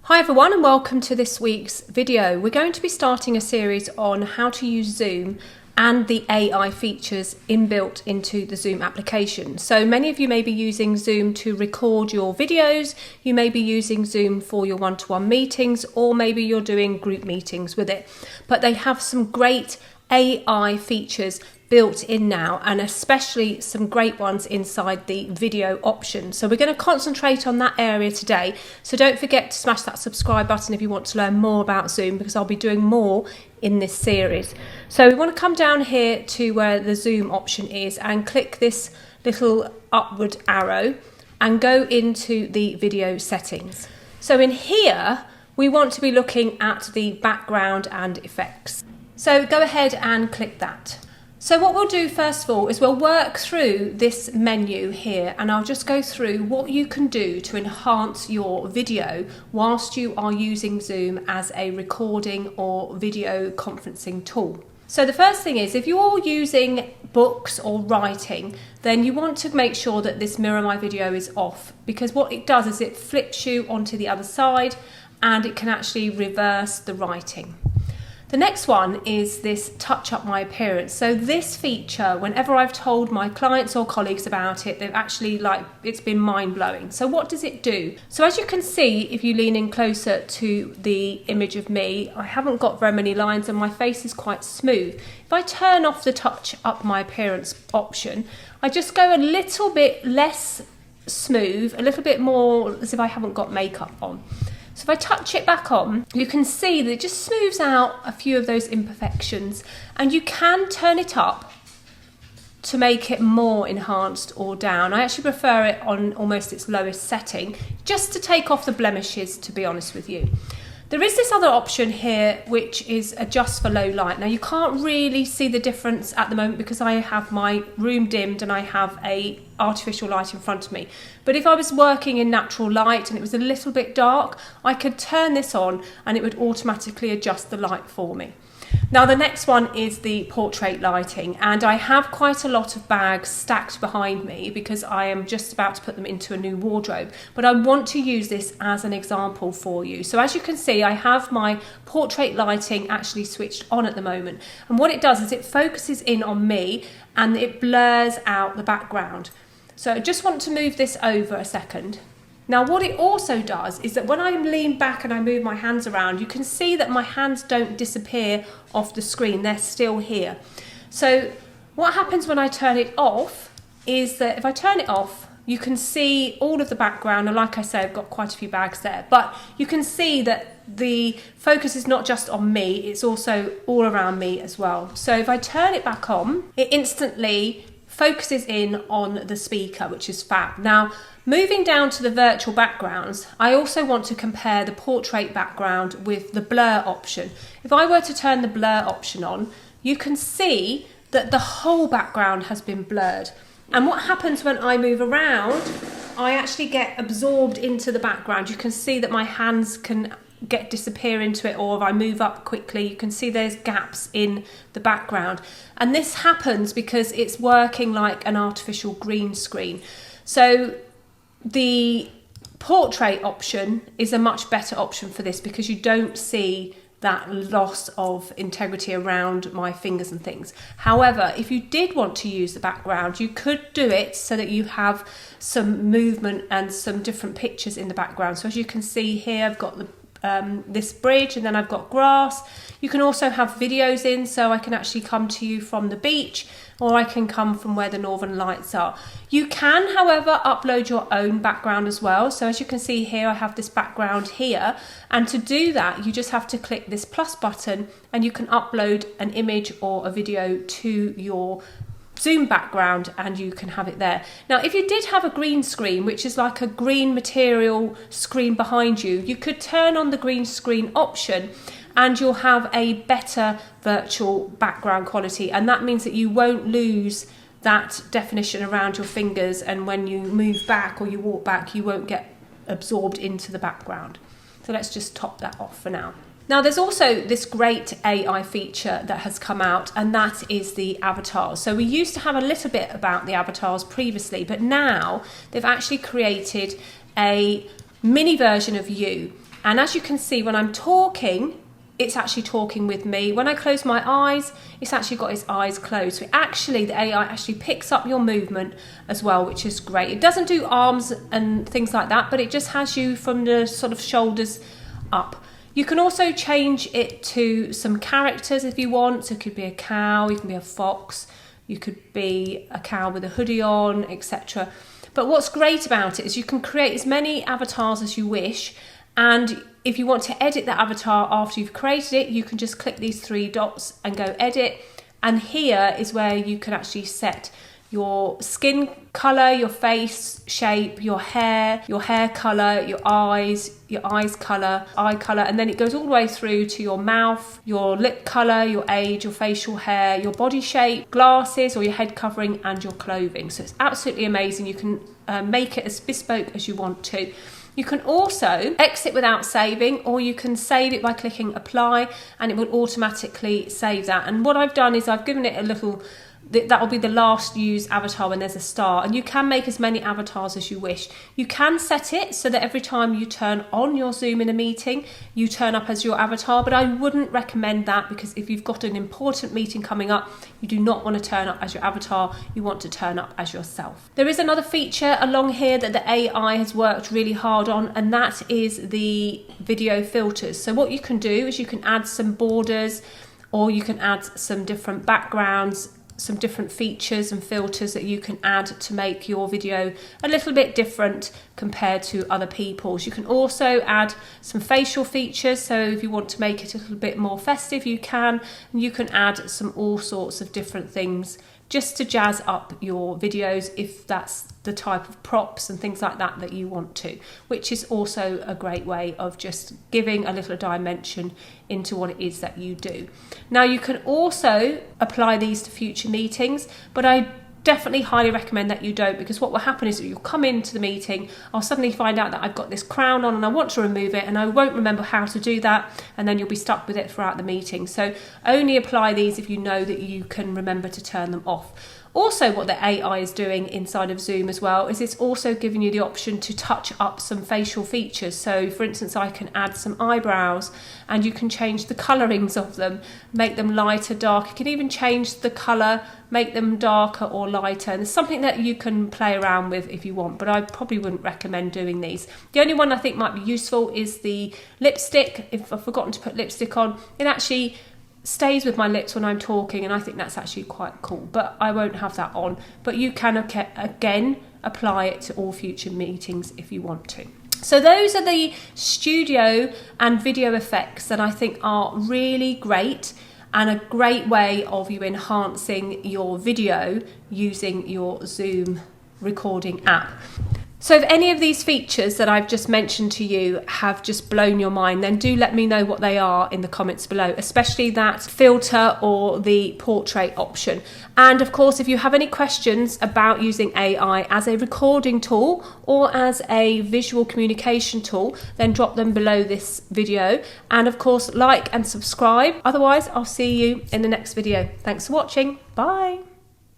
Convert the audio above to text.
Hi everyone and welcome to this week's video. We're going to be starting a series on how to use Zoom and the AI features inbuilt into the Zoom application. So many of you may be using Zoom to record your videos, you may be using Zoom for your one-to-one meetings, or maybe you're doing group meetings with it. But they have some great AI features built in now, and especially some great ones inside the video option. So we're going to concentrate on that area today. So don't forget to smash that subscribe button if you want to learn more about Zoom, because I'll be doing more in this series. So we want to come down here to where the Zoom option is and click this little upward arrow and go into the video settings. So in here, we want to be looking at the background and effects. So go ahead and click that. So what we'll do first of all is we'll work through this menu here, and I'll just go through what you can do to enhance your video whilst you are using Zoom as a recording or video conferencing tool. So the first thing is, if you're using books or writing, then you want to make sure that this mirror my video is off, because what it does is it flips you onto the other side and it can actually reverse the writing. The next one is this touch up my appearance. So this feature, whenever I've told my clients or colleagues about it, they've actually it's been mind blowing. So what does it do? So as you can see, if you lean in closer to the image of me, I haven't got very many lines and my face is quite smooth. If I turn off the touch up my appearance option, I just go a little bit less smooth, a little bit more as if I haven't got makeup on. So if I touch it back on, you can see that it just smooths out a few of those imperfections, and you can turn it up to make it more enhanced or down. I actually prefer it on almost its lowest setting, just to take off the blemishes, to be honest with you. There is this other option here, which is adjust for low light. Now you can't really see the difference at the moment because I have my room dimmed and I have a artificial light in front of me. But if I was working in natural light and it was a little bit dark, I could turn this on and it would automatically adjust the light for me. Now the next one is the portrait lighting, and I have quite a lot of bags stacked behind me because I am just about to put them into a new wardrobe, but I want to use this as an example for you. So as you can see, I have my portrait lighting actually switched on at the moment, and what it does is it focuses in on me and it blurs out the background. So I just want to move this over a second. Now what it also does is that when I lean back and I move my hands around, you can see that my hands don't disappear off the screen, they're still here. So what happens when I turn it off is that if I turn it off, you can see all of the background, and like I say, I've got quite a few bags there, but you can see that the focus is not just on me, it's also all around me as well. So if I turn it back on, it instantly focuses in on the speaker, which is fab. Now, moving down to the virtual backgrounds, I also want to compare the portrait background with the blur option. If I were to turn the blur option on, you can see that the whole background has been blurred. And what happens when I move around, I actually get absorbed into the background. You can see that my hands can disappear into it, or if I move up quickly, you can see there's gaps in the background. And this happens because it's working like an artificial green screen. So the portrait option is a much better option for this because you don't see that loss of integrity around my fingers and things. However, if you did want to use the background, you could do it so that you have some movement and some different pictures in the background. So as you can see here, I've got this bridge, and then I've got grass. You can also have videos in, so I can actually come to you from the beach, or I can come from where the northern lights are. You can, however, upload your own background as well. So as you can see here, I have this background here, and to do that, you just have to click this plus button and you can upload an image or a video to your Zoom background and you can have it there. Now if you did have a green screen, which is like a green material screen behind you, you could turn on the green screen option and you'll have a better virtual background quality, and that means that you won't lose that definition around your fingers, and when you move back or you walk back, you won't get absorbed into the background. So let's just top that off for now. Now there's also this great AI feature that has come out, and that is the avatars. So we used to have a little bit about the avatars previously, but now they've actually created a mini version of you. And as you can see, when I'm talking, it's actually talking with me. When I close my eyes, it's actually got its eyes closed. So actually, the AI actually picks up your movement as well, which is great. It doesn't do arms and things like that, but it just has you from the sort of shoulders up. You can also change it to some characters if you want. So it could be a cow, you can be a fox, you could be a cow with a hoodie on, etc. But what's great about it is you can create as many avatars as you wish, and if you want to edit the avatar after you've created it, you can just click these three dots and go edit. And here is where you can actually set your skin colour, your face shape, your hair colour, your eyes colour, eye colour, and then it goes all the way through to your mouth, your lip colour, your age, your facial hair, your body shape, glasses or your head covering, and your clothing. So it's absolutely amazing. You can make it as bespoke as you want to. You can also exit without saving, or you can save it by clicking apply, and it will automatically save that. And what I've done is I've given it a little, that will be the last used avatar when there's a star, and you can make as many avatars as you wish. You can set it so that every time you turn on your Zoom in a meeting, you turn up as your avatar, but I wouldn't recommend that, because if you've got an important meeting coming up, you do not want to turn up as your avatar, you want to turn up as yourself. There is another feature along here that the AI has worked really hard on, and that is the video filters. So what you can do is you can add some borders, or you can add some different backgrounds, some different features and filters that you can add to make your video a little bit different compared to other people's. You can also add some facial features, so if you want to make it a little bit more festive, you can, and you can add some all sorts of different things just to jazz up your videos if that's the type of props and things like that that you want to, which is also a great way of just giving a little dimension into what it is that you do. Now you can also apply these to future meetings, but I definitely highly recommend that you don't, because what will happen is that you'll come into the meeting, I'll suddenly find out that I've got this crown on and I want to remove it, and I won't remember how to do that, and then you'll be stuck with it throughout the meeting. So only apply these if you know that you can remember to turn them off. Also, what the AI is doing inside of Zoom as well is it's also giving you the option to touch up some facial features. So for instance, I can add some eyebrows, and you can change the colourings of them, make them lighter, dark. You can even change the colour, make them darker or lighter. And it's something that you can play around with if you want, but I probably wouldn't recommend doing these. The only one I think might be useful is the lipstick. If I've forgotten to put lipstick on, it actually stays with my lips when I'm talking, and I think that's actually quite cool, but I won't have that on. But you can again apply it to all future meetings if you want to. So those are the studio and video effects that I think are really great, and a great way of you enhancing your video using your Zoom recording app. So if any of these features that I've just mentioned to you have just blown your mind, then do let me know what they are in the comments below, especially that filter or the portrait option. And of course, if you have any questions about using AI as a recording tool or as a visual communication tool, then drop them below this video. And of course, like and subscribe. Otherwise, I'll see you in the next video. Thanks for watching. Bye.